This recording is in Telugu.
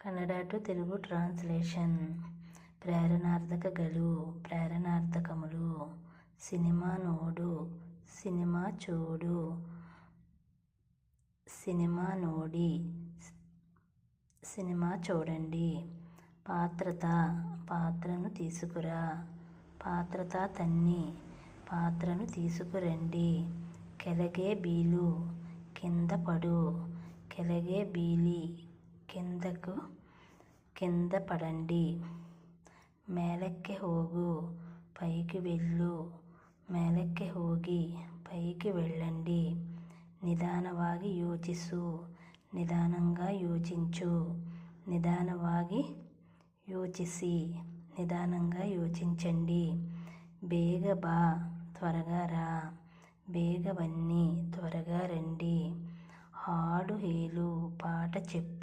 Kannada to Telugu translation. ప్రేరణార్థకಗಳು, ప్రేరణార్థకములు. సినిమా నోడు, సినిమా చూడు, సినిమా నోడి, సినిమా చూడండి. పాత్రత, పాత్రను తీసుకురా, పాత్రత తన్ని, పాత్రను తీసుకురండి. ಕೆಳಗೆ ಬೀಳು, కింద పడు, ಕೆಳಗೆ ಬೀಳಿ, కింద పడండి. ಮೇಲಕ್ಕೆ ಹೋಗು, పైకి వెళ్ళు, ಮೇಲಕ್ಕೆ ಹೋಗಿ, పైకి వెళ్ళండి. నిదాನವಾಗಿ ಯೋಚಿಸು, నిదానంగా యోచించు, నిదాನವಾಗಿ ಯೋಚಿಸಿ, నిదానంగా యోచించండి. ಬೇಗ ಬಾ, త్వరగా రా, ಬೇಗ ಬನ್ನಿ, త్వరగా రండి. ಹಾಡು ಹೇಳು, పాట చెప్పు.